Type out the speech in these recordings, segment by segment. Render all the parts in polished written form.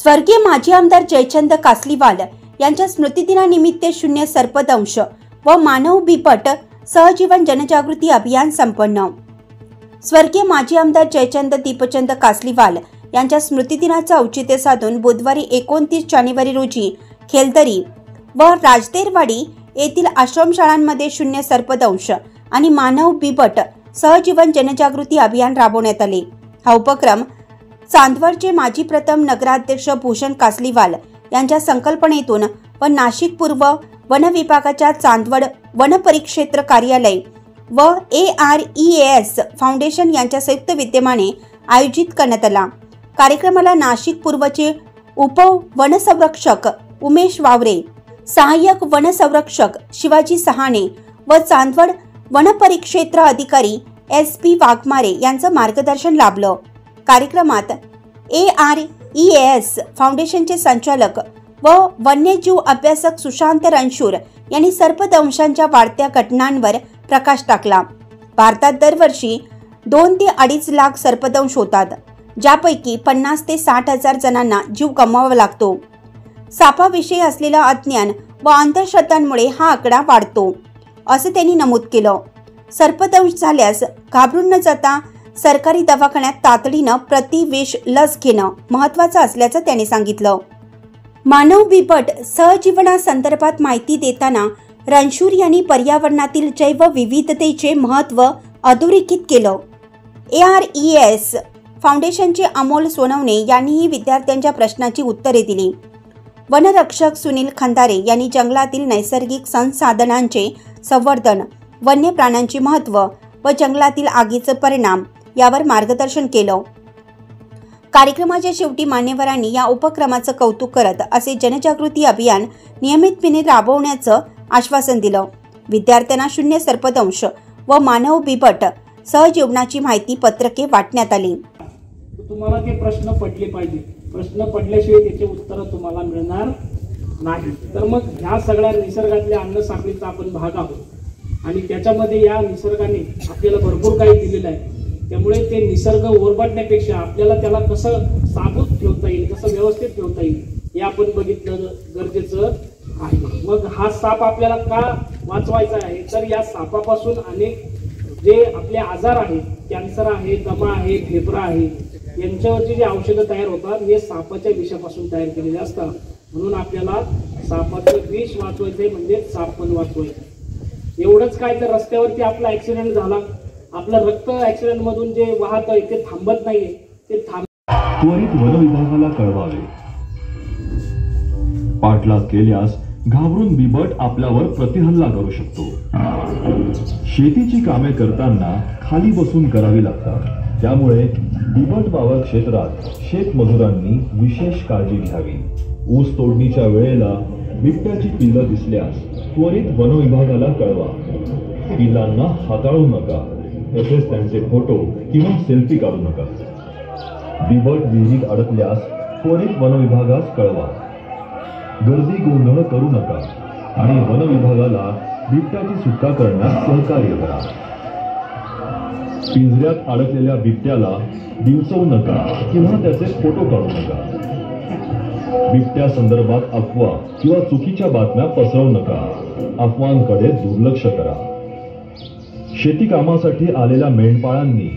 स्वर्गीय माजी आमदार जयचंद कासलीवाल यांच्या स्मृतिदिनानिमित्त शून्य सर्पदंश व मानव बिबट सहजीवन जनजागृती अभियान संपन्न। स्वर्गीय माजी आमदार जयचंद दीपचंद कासलीवाल यांच्या स्मृतिदिनाचे औचित्य साधून बुधवारी 29 जानेवारी रोजी खेलदरी व राजदेरवाडी येथील आश्रमशाळांमध्ये शून्य सर्पदंश आणि मानव बिबट सहजीवन जनजागृती अभियान राबवण्यात आले। हा उपक्रम चांदवडचे माजी प्रथम नगराध्यक्ष भूषण कासलीवाल यांच्या संकल्पनेतून व नाशिक पूर्व वन विभागाच्या चांदवड वन परिक्षेत्र कार्यालय व AREAS फाउंडेशन यांच्या संयुक्त विद्यमाने आयोजित करण्यात आला। कार्यक्रमाला नाशिक पूर्वचे उप वनसंरक्षक उमेश वावरे, सहाय्यक वनसंरक्षक शिवाजी सहाणे व चांदवड वन परिक्षेत्र अधिकारी SP वाघमारे यांचं मार्गदर्शन लाभलं। कार्यक्रमात AREAS फाउंडेशनचे संचालक व वन्यजीव अभ्यासक सुशांत रणशूर यांनी सर्पदंशांच्या वाढत्या घटनांवर प्रकाश टाकला। भारतात दरवर्षी 2 ते 2.5 लाख सर्पदंश होतात, ज्यापैकी 50 ते 60 हजार जणांना जीव गमवावा लागतो। सापाविषयी असलेलं अज्ञान व अंधश्रद्धांमुळे हा आकडा वाढतो, असं त्यांनी नमूद केलं। सर्पदंश झाल्यास घाबरून न जाता सरकारी दवाखान्यात तातडीनं प्रतिविष लस घेणं महत्त्वाचं असल्याचं त्यांनी सांगितलं। मानव बिबट सहजीवनासंदर्भात माहिती देताना रणशूर यांनी पर्यावरणातील जैवविविधतेचे महत्त्व अधोरेखित केलं। AREAS फाउंडेशनचे अमोल सोनवणे यांनीही विद्यार्थ्यांच्या प्रश्नांची उत्तरे दिली। वनरक्षक सुनील खंदारे यांनी जंगलातील नैसर्गिक संसाधनांचे संवर्धन, वन्य प्राण्यांचे महत्त्व व जंगलातील आगीचे परिणाम यावर मार्गदर्शन केलं। कार्यक्रमाच्या शेवटी मान्यवरांनी या उपक्रमाचं कौतुक करत असे जनजागृती अभियान नियमितपणे राबवण्याचं आश्वासन दिलं। विद्यार्थ्यांना शून्य सर्पदंश व मानव बिबट सहजीवनाची माहिती पत्रके वाटण्यात आली। तुम्हाला ते प्रश्न पडले पाहिजे, प्रश्न पडल्याशिवाय त्याचे उत्तर तुम्हाला मिळणार नाही। तर मग ह्या सगळ्या निसर्गातल्या अन्न साखळीचा आपण भाग आहोत आणि त्याच्यामध्ये या निसर्गाने आपल्याला भरपूर काही दिलेलं आहे। त्यामुळे ते निसर्ग ओरबाटण्यापेक्षा आपल्याला त्याला कसं साबूत ठेवता येईल, कसं व्यवस्थित ठेवता येईल हे आपण बघितलं गरजेचं आहे। मग हा साप आपल्याला का वाचवायचा आहे, तर या सापापासून अनेक जे आपले आजार आहेत, कॅन्सर आहे, दमा आहे, फेफरा आहे, यांच्यावरची जी औषधं तयार होतात हे सापाच्या विषापासून तयार केलेले असतात। म्हणून आपल्याला सापाचं विष वाचवायचंय, म्हणजे साप पण वाचवायचं। एवढंच काय, तर रस्त्यावरती आपला ऍक्सिडेंट झाला, आपलं रक्त ऍक्सिडेंट मधून जे वाहत आहे ते थांबत नाहीये, ते त्वरित वन विभागाला कळवावे। पाठलाग केल्यास घाबरून बिबट आपल्यावर प्रतिहल्ला करू शकतो। शेतीची कामे करताना खाली बसून करावी लागतात, त्यामुळे बिबट वावर क्षेत्रात शेतमजुरांनी विशेष काळजी घ्यावी। ऊस तोडणीच्या वेळेला बिबट्याची पिल्लं दिसल्यास त्वरित वन विभागाला कळवा। पिल्लांना हाताळू नका, तसेच त्यांचे फोटो किंवा सेल्फी काढू नका। बिबट विहिरीत अडकल्यास त्वरित वन विभागास कळवा। गर्दी गोंधळ करू नका आणि वन विभागाला बिबट्याची सुटका करण्यास सहकार्य करा। पिंजऱ्यात अडकलेल्या बिबट्याला डिवचवू नका किंवा त्याचे फोटो काढू नका। बिबट्या संदर्भात अफवा किंवा चुकीच्या बातम्या पसरवू नका, अफवांकडे दुर्लक्ष करा। शेती कामासाठी आलेल्या मेंढपाळांनी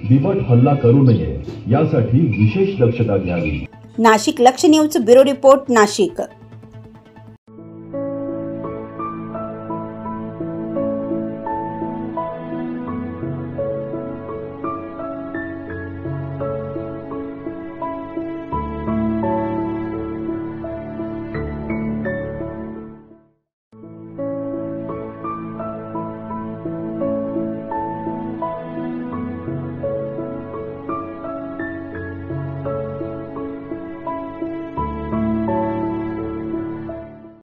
बिबट हल्ला करू नये यासाठी विशेष दक्षता घ्यावी। नाशिक लक्ष न्यूज ब्युरो रिपोर्ट, नाशिक।